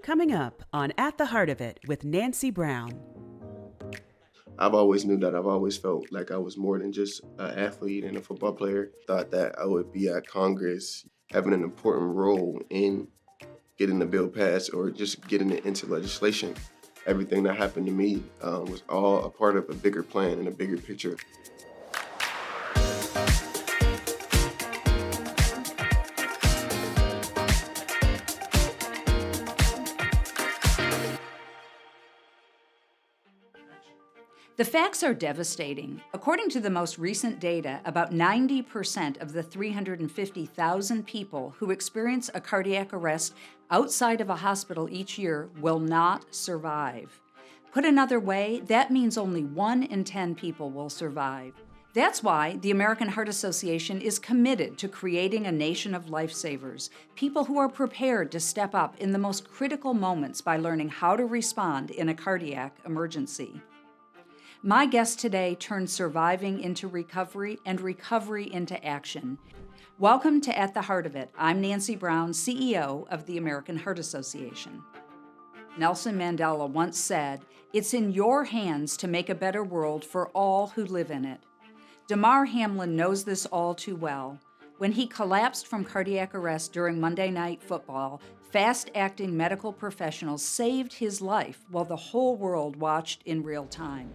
Coming up on At the Heart of It with Nancy Brown. I've always knew that. I've always felt like I was more than just an athlete and a football player. Thought that I would be at Congress having an important role in getting the bill passed or just getting it into legislation. Everything that happened to me was all a part of a bigger plan and a bigger picture. The facts are devastating. According to the most recent data, about 90% of the 350,000 people who experience a cardiac arrest outside of a hospital each year will not survive. Put another way, that means only 1 in 10 people will survive. That's why the American Heart Association is committed to creating a nation of lifesavers, people who are prepared to step up in the most critical moments by learning how to respond in a cardiac emergency. My guest today turns surviving into recovery and recovery into action. Welcome to At the Heart of It. I'm Nancy Brown, CEO of the American Heart Association. Nelson Mandela once said, "It's in your hands to make a better world for all who live in it." Damar Hamlin knows this all too well. When he collapsed from cardiac arrest during Monday Night Football, fast-acting medical professionals saved his life while the whole world watched in real time.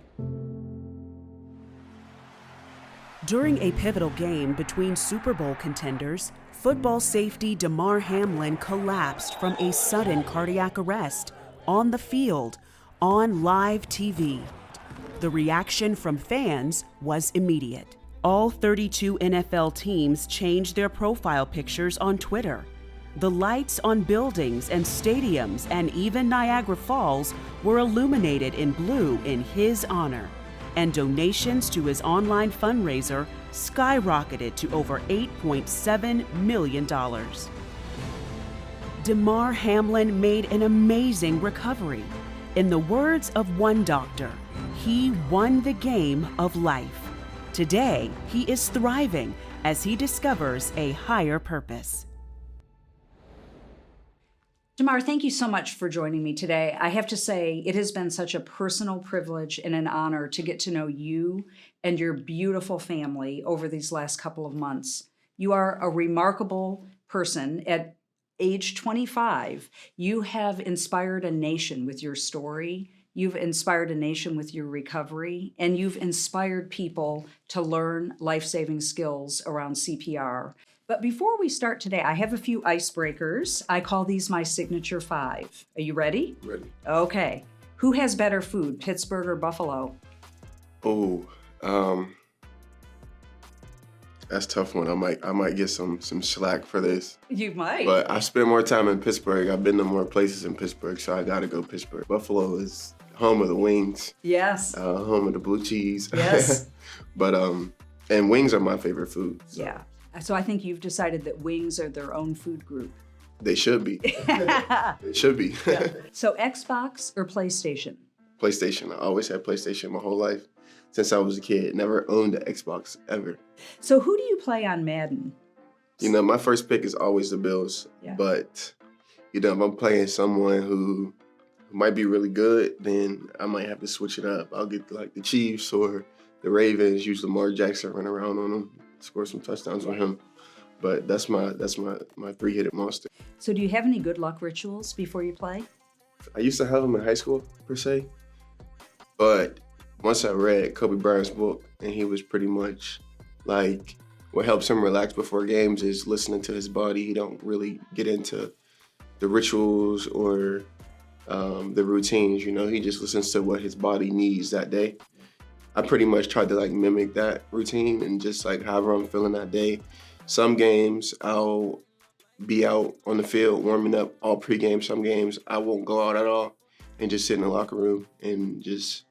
During a pivotal game between Super Bowl contenders, football safety Damar Hamlin collapsed from a sudden cardiac arrest on the field, on live TV. The reaction from fans was immediate. All 32 NFL teams changed their profile pictures on Twitter. The lights on buildings and stadiums and even Niagara Falls were illuminated in blue in his honor, and donations to his online fundraiser skyrocketed to over $8.7 million. Damar Hamlin made an amazing recovery. In the words of one doctor, he won the game of life. Today, he is thriving as he discovers a higher purpose. Damar, thank you so much for joining me today. I have to say, it has been such a personal privilege and an honor to get to know you and your beautiful family over these last couple of months. You are a remarkable person. At age 25, you have inspired a nation with your story. You've inspired a nation with your recovery, and you've inspired people to learn life-saving skills around CPR. But before we start today, I have a few icebreakers. I call these my signature 5. Are you ready? Ready. Okay. Who has better food, Pittsburgh or Buffalo? Oh, that's a tough one. I might get some slack for this. You might. But I spend more time in Pittsburgh. I've been to more places in Pittsburgh, so I gotta go Pittsburgh. Buffalo is home of the wings. Yes. Home of the blue cheese. Yes. But and wings are my favorite food. So. Yeah. So I think you've decided that wings are their own food group. They should be. They should be. Yeah. So Xbox or PlayStation? PlayStation. I always had PlayStation my whole life since I was a kid. Never owned an Xbox ever. So who do you play on Madden? You know, my first pick is always the Bills. Yeah. But, you know, if I'm playing someone who might be really good, then I might have to switch it up. I'll get like the Chiefs or the Ravens, use Lamar Jackson, run around on them, score some touchdowns with him. But that's my three-headed monster. So do you have any good luck rituals before you play? I used to have them in high school, per se. But once I read Kobe Bryant's book, and he was pretty much like, what helps him relax before games is listening to his body. He don't really get into the rituals or the routines, you know. He just listens to what his body needs that day. I pretty much tried to like mimic that routine and just like however I'm feeling that day. Some games I'll be out on the field warming up all pregame. Some games I won't go out at all and just sit in the locker room and just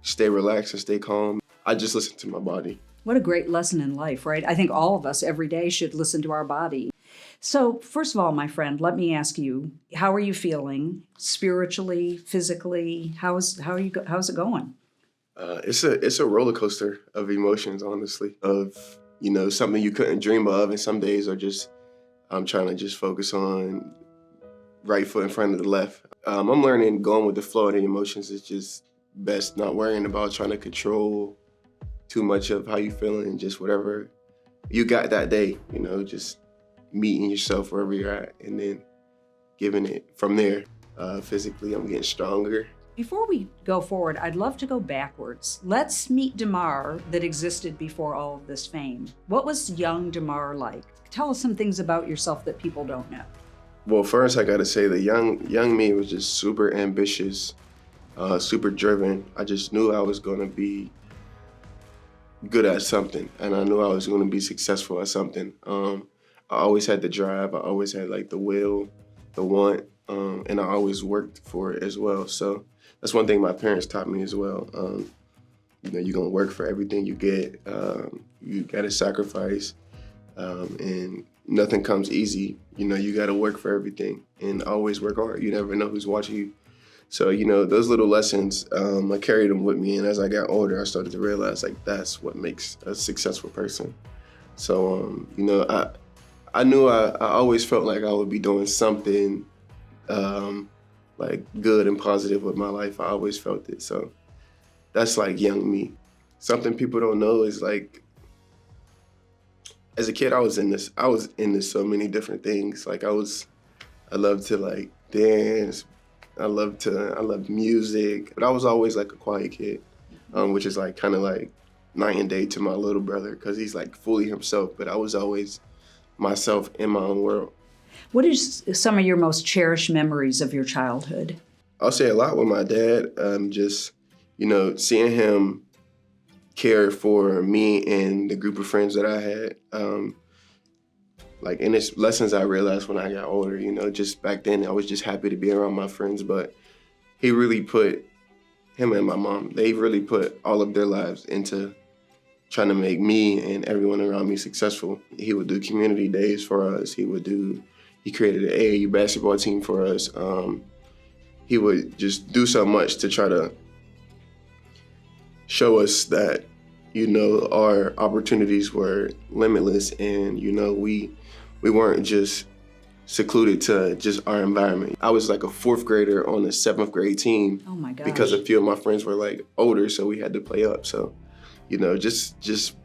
stay relaxed and stay calm. I just listen to my body. What a great lesson in life, right? I think all of us every day should listen to our body. So first of all, my friend, let me ask you, how are you feeling spiritually, physically? How's it going? It's a roller coaster of emotions, honestly, of, you know, something you couldn't dream of. And some days are just, I'm trying to just focus on right foot in front of the left. I'm learning going with the flow of the emotions is just best, not worrying about trying to control too much of how you feeling, just whatever you got that day, just meeting yourself wherever you're at and then giving it from there. Physically, I'm getting stronger. Before we go forward, I'd love to go backwards. Let's meet Damar that existed before all of this fame. What was young Damar like? Tell us some things about yourself that people don't know. Well, first I gotta say the young me was just super ambitious, super driven. I just knew I was gonna be good at something, and I knew I was gonna be successful at something. I always had the drive. I always had like the will, the want, and I always worked for it as well. So that's one thing my parents taught me as well. You're gonna work for everything you get. You gotta sacrifice, and nothing comes easy. You gotta work for everything and always work hard. You never know who's watching you. So, those little lessons, I carried them with me. And as I got older, I started to realize like that's what makes a successful person. So, I knew I always felt like I would be doing something like good and positive with my life. I always felt it. So that's like young me. Something people don't know is like, as a kid, I was into so many different things. Like I loved to like dance. I loved music, but I was always like a quiet kid, which is like kind of like night and day to my little brother because he's like fully himself, but I was always myself in my own world. What is some of your most cherished memories of your childhood? I'll say a lot with my dad, just, seeing him care for me and the group of friends that I had. And it's lessons I realized when I got older, just back then I was just happy to be around my friends, but him and my mom, they really put all of their lives into trying to make me and everyone around me successful. He would do community days for us. He created an AAU basketball team for us. He would just do so much to try to show us that, our opportunities were limitless and, we weren't just secluded to just our environment. I was like a fourth grader on a seventh grade team. Oh my gosh. Because a few of my friends were like older, so we had to play up. So, just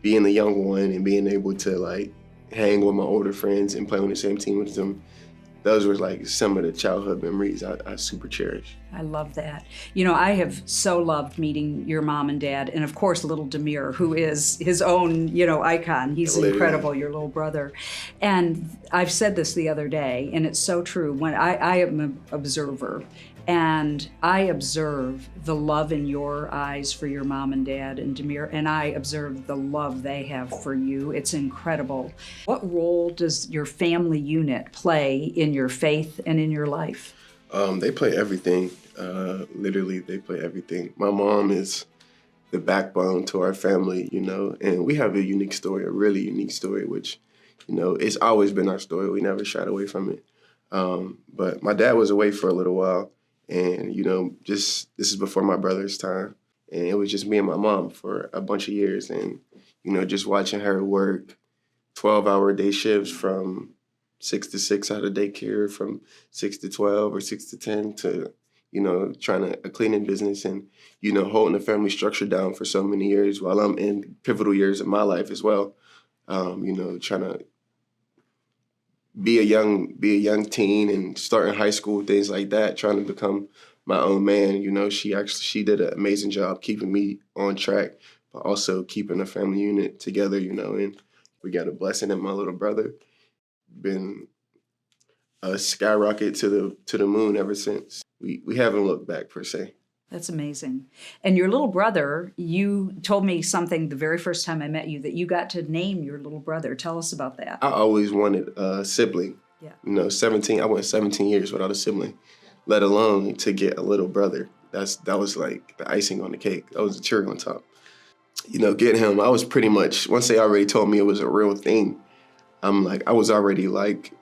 being the young one and being able to like hang with my older friends and play on the same team with them, those were like some of the childhood memories I super cherish. I love that. I have so loved meeting your mom and dad, and of course, little Damar, who is his own, icon. He's incredible, your little brother. And I've said this the other day, and it's so true. When I am an observer, and I observe the love in your eyes for your mom and dad and Damar, and I observe the love they have for you. It's incredible. What role does your family unit play in your faith and in your life? They play everything. Literally, they play everything. My mom is the backbone to our family, and we have a unique story, a really unique story, which, it's always been our story. We never shied away from it. But my dad was away for a little while. And, this is before my brother's time. And it was just me and my mom for a bunch of years. And, just watching her work 12-hour day shifts from 6 to 6 out of daycare, from 6 to 12 or 6 to 10 to, trying a cleaning business and, holding the family structure down for so many years while I'm in pivotal years of my life as well. Trying to be a young teen and starting high school, things like that, trying to become my own man. She did an amazing job keeping me on track, but also keeping the family unit together, and we got a blessing in my little brother. Been a skyrocket to the moon ever since. We haven't looked back per se. That's amazing. And your little brother, you told me something the very first time I met you, that you got to name your little brother. Tell us about that. I always wanted a sibling. Yeah. I went 17 years without a sibling, let alone to get a little brother. That was like the icing on the cake. That was the cherry on top. Getting him, I was pretty much, once they already told me it was a real thing, I was already like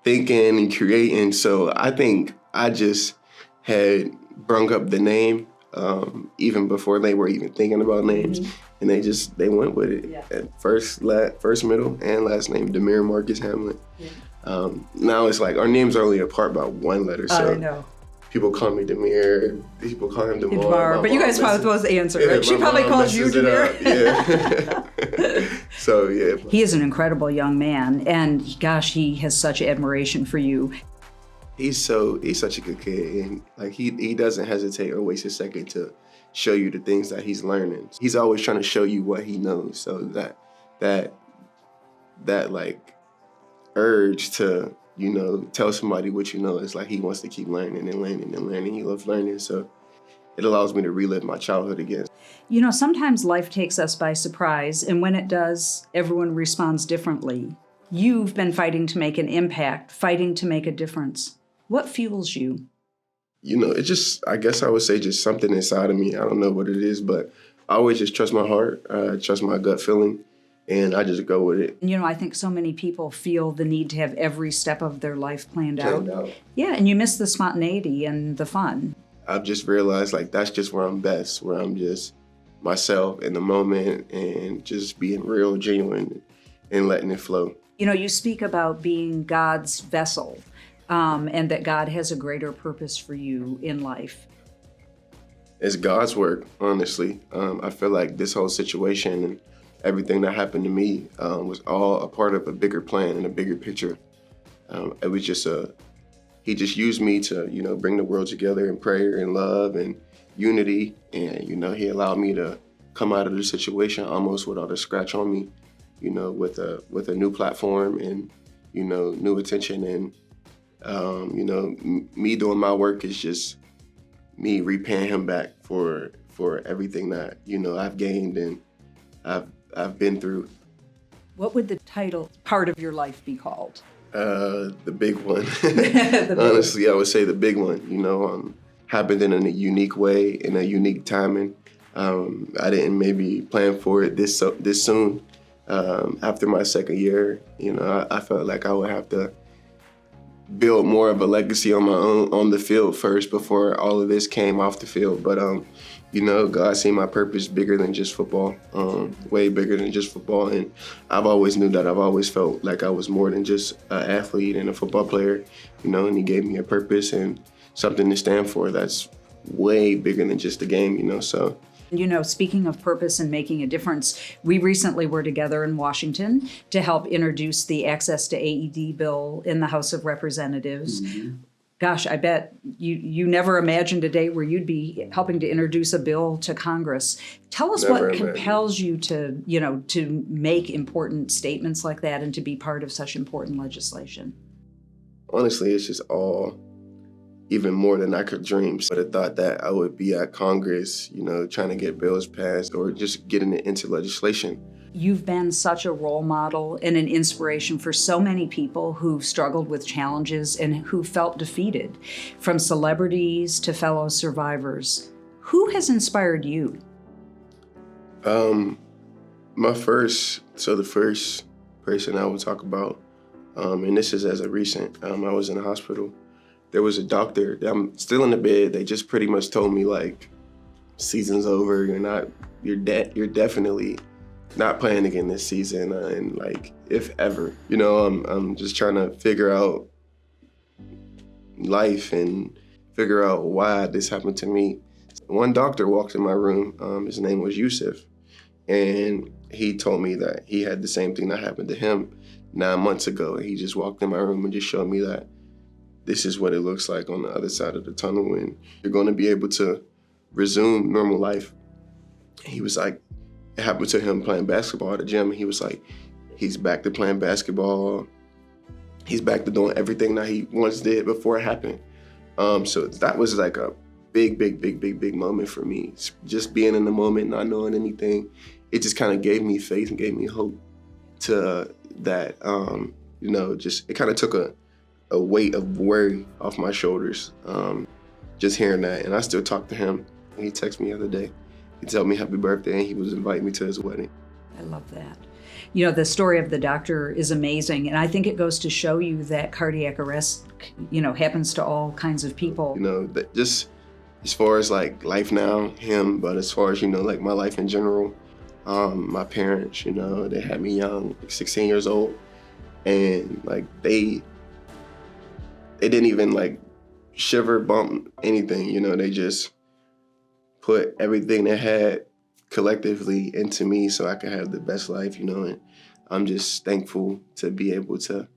thinking and creating. So I think I just had brung up the name. even before they were even thinking about names. And they went with it. Yeah. At first, middle, and last name, Damar Marcus Hamlin. Yeah. Now it's like our names are only apart by one letter. So I know. people call me Damir, people call him Damar. Damar, but you guys probably both answer, right? She probably calls you Damir. Yeah. So, yeah. He is an incredible young man, and gosh, he has such admiration for you. He's such a good kid, and like he doesn't hesitate or waste a second to show you the things that he's learning. He's always trying to show you what he knows, so that like urge to, you know, tell somebody what you know, it's like he wants to keep learning and learning and learning. He loves learning, so it allows me to relive my childhood again. You know, sometimes life takes us by surprise, and when it does, everyone responds differently. You've been fighting to make an impact, fighting to make a difference. What fuels you? You know, it just, I guess I would say just something inside of me. I don't know what it is, but I always just trust my heart, trust my gut feeling, and I just go with it. You know, I think so many people feel the need to have every step of their life planned out. Yeah, and you miss the spontaneity and the fun. I've just realized, like, that's just where I'm best, where I'm just myself in the moment and just being real, genuine, and letting it flow. You know, you speak about being God's vessel, and that God has a greater purpose for you in life. It's God's work, honestly. I feel like this whole situation and everything that happened to me was all a part of a bigger plan and a bigger picture. It was just he just used me to, you know, bring the world together in prayer and love and unity. And, you know, he allowed me to come out of the situation almost without a scratch on me, you know, with a new platform and, you know, new attention. And, you know, me doing my work is just me repaying him back for everything that, you know, I've gained and I've been through. What would the title part of your life be called? The big one. Honestly, I would say the big one. You know, happened in a unique way, in a unique timing. I didn't maybe plan for it this soon. After my second year, you know, I felt like I would have to build more of a legacy on my own on the field first before all of this came off the field. But you know, God seen my purpose bigger than just football, way bigger than just football. And I've always knew that. I've always felt like I was more than just an athlete and a football player, you know, and he gave me a purpose and something to stand for that's way bigger than just the game, you know, so. You know, speaking of purpose and making a difference, we recently were together in Washington to help introduce the Access to AED bill in the House of Representatives. Mm-hmm. Gosh, I bet you never imagined a day where you'd be helping to introduce a bill to Congress. Tell us what compels you to, you know, to make important statements like that and to be part of such important legislation. Honestly, it's just all even more than I could dream. But I thought that I would be at Congress, you know, trying to get bills passed or just getting it into legislation. You've been such a role model and an inspiration for so many people who've struggled with challenges and who felt defeated, from celebrities to fellow survivors. Who has inspired you? The first person I would talk about, and this is as a recent, I was in the hospital. There was a doctor, I'm still in the bed, they just pretty much told me, like, season's over, you're definitely not playing again this season, and like, if ever. You know, I'm just trying to figure out life and figure out why this happened to me. One doctor walked in my room, his name was Yusuf, and he told me that he had the same thing that happened to him 9 months ago. He just walked in my room and just showed me that this is what it looks like on the other side of the tunnel, and you're going to be able to resume normal life. He was like, it happened to him playing basketball at the gym. He was like, he's back to playing basketball. He's back to doing everything that he once did before it happened. So that was like a big moment for me. Just being in the moment, not knowing anything, it just kind of gave me faith and gave me hope to that, you know, just, it kind of took a weight of worry off my shoulders, just hearing that. And I still talk to him. He texted me the other day. He told me happy birthday, and he was inviting me to his wedding. I love that. You know, the story of the doctor is amazing, and I think it goes to show you that cardiac arrest, you know, happens to all kinds of people. You know, that just as far as like life now, him, but as far as, like my life in general, my parents, they had me young, like 16 years old, and like they didn't even like shiver, bump, anything, they just put everything they had collectively into me so I could have the best life, and I'm just thankful to be able to,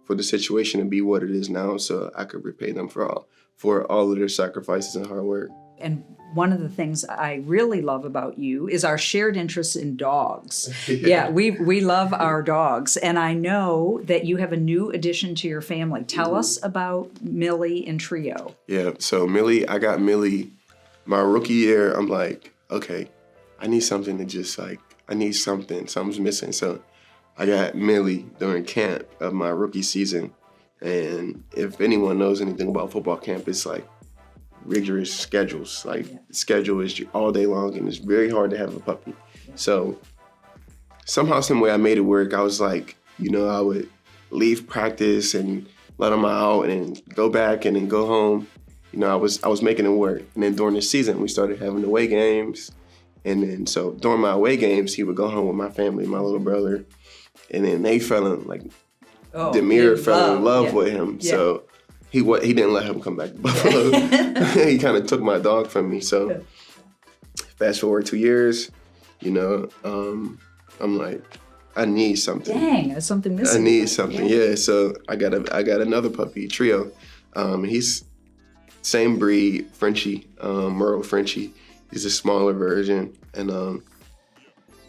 for the situation to be what it is now, so I could repay them for all of their sacrifices and hard work. And one of the things I really love about you is our shared interest in dogs. Yeah, we love our dogs. And I know that you have a new addition to your family. Tell us about Millie and Trio. Yeah, so Millie, I got Millie my rookie year. I'm like, okay, I need something to just like, something's missing. So I got Millie during camp of my rookie season. And if anyone knows anything about football camp, it's like rigorous schedules. Like the schedule is all day long and it's very hard to have a puppy. So somehow, some way I made it work. I was like, I would leave practice and let them out and then go back and then go home. I was making it work. And then during the season, we started having away games. And then so during my away games, he would go home with my family, my little brother. And then they fell in, like, Damar fell in love with him. Yeah. So he didn't let him come back to Buffalo. He kind of took my dog from me. So fast forward 2 years, I'm like, I need something. Dang, there's something missing. I need something, yeah. So I got another puppy, Trio. He's same breed, Frenchie, Merle Frenchie. He's a smaller version, and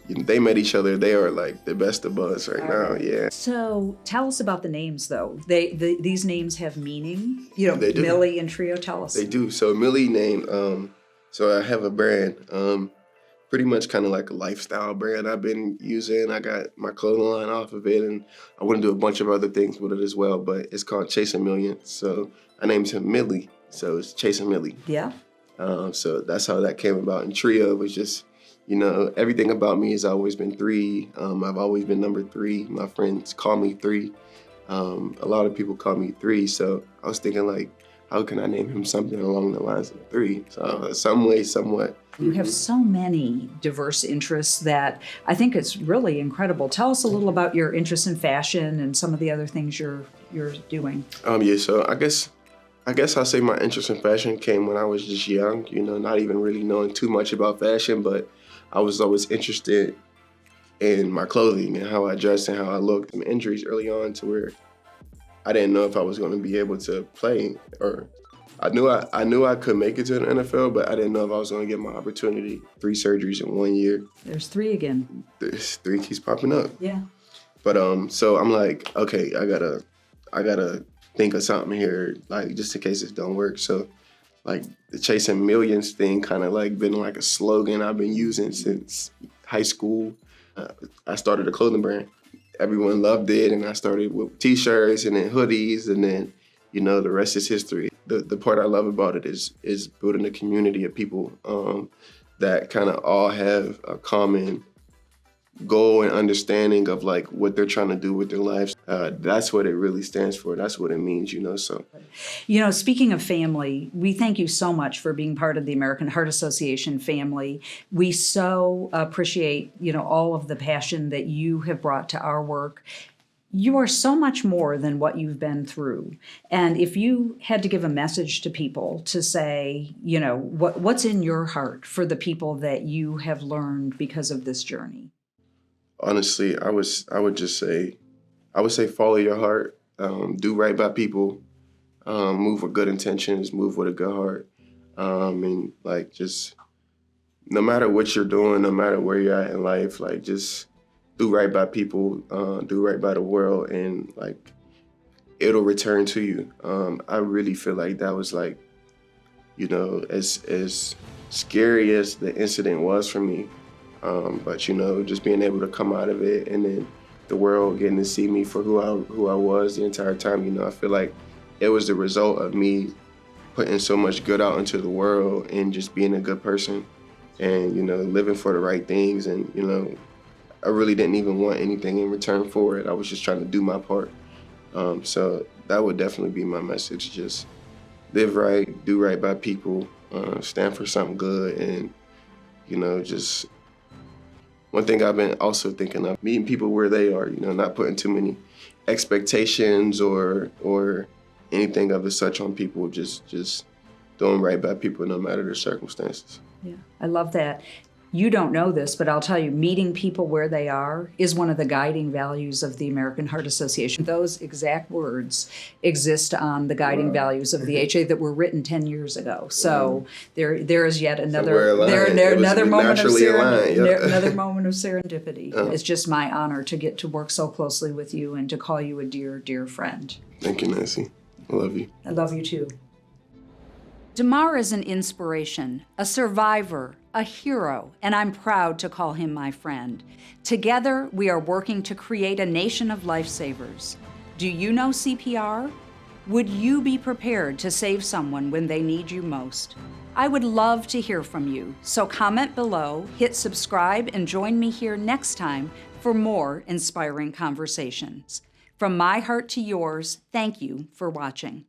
they met each other. They are like the best of buds right now. Yeah. So tell us about the names, though. These names have meaning. They do. Millie and Trio. Tell us. They do. So Millie named. So I have a brand. Pretty much kind of like a lifestyle brand I've been using. I got my clothing line off of it, and I want to do a bunch of other things with it as well. But it's called Chasing Millions. So I named him Millie. So it's Chasing Millie. Yeah. So that's how that came about. And Trio was just, everything about me has always been 3. I've always been number 3. My friends call me 3. A lot of people call me 3. So I was thinking, like, how can I name him something along the lines of 3? So some way, somewhat. You have so many diverse interests that I think it's really incredible. Tell us a little about your interest in fashion and some of the other things you're doing. Yeah. So I guess I'll say my interest in fashion came when I was just young, not even really knowing too much about fashion, but I was always interested in my clothing and how I dressed and how I looked. Some injuries early on to where I didn't know if I was going to be able to play, or I knew I could make it to the NFL, but I didn't know if I was going to get my opportunity. 3 surgeries in 1 year. There's 3 again. There's 3 keeps popping up. Yeah. But so I'm like, okay, I gotta think of something here, like just in case it don't work. So like the Chasing Millions thing kind of like been like a slogan I've been using since high school. I started a clothing brand. Everyone loved it, and I started with t-shirts and then hoodies, and then the rest is history. The part I love about it is building a community of people that kind of all have a common goal and understanding of like what they're trying to do with their lives. That's what it really stands for. That's what it means, so. Speaking of family, we thank you so much for being part of the American Heart Association family. We so appreciate, all of the passion that you have brought to our work. You are so much more than what you've been through. And if you had to give a message to people to say, what's in your heart for the people that you have learned because of this journey? Honestly, I would say follow your heart, do right by people, move with good intentions, move with a good heart, and like just no matter what you're doing, no matter where you're at in life, like just do right by people, do right by the world, and like it'll return to you. I really feel like that was like, as scary as the incident was for me. But just being able to come out of it, and then the world getting to see me for who I was the entire time, I feel like it was the result of me putting so much good out into the world and just being a good person and, living for the right things. And, I really didn't even want anything in return for it. I was just trying to do my part. So that would definitely be my message. Just live right, do right by people, stand for something good, and just one thing I've been also thinking of, meeting people where they are, not putting too many expectations or anything of the such on people, just doing right by people no matter their circumstances. Yeah, I love that. You don't know this, but I'll tell you, meeting people where they are is one of the guiding values of the American Heart Association. Those exact words exist on the guiding values of the HA that were written 10 years ago. So there is yet another another moment of another moment of serendipity. It's just my honor to get to work so closely with you and to call you a dear, dear friend. Thank you, Nancy. I love you. I love you too. Damar is an inspiration, a survivor, a hero, and I'm proud to call him my friend. Together, we are working to create a nation of lifesavers. Do you know CPR? Would you be prepared to save someone when they need you most? I would love to hear from you, so comment below, hit subscribe, and join me here next time for more inspiring conversations. From my heart to yours, thank you for watching.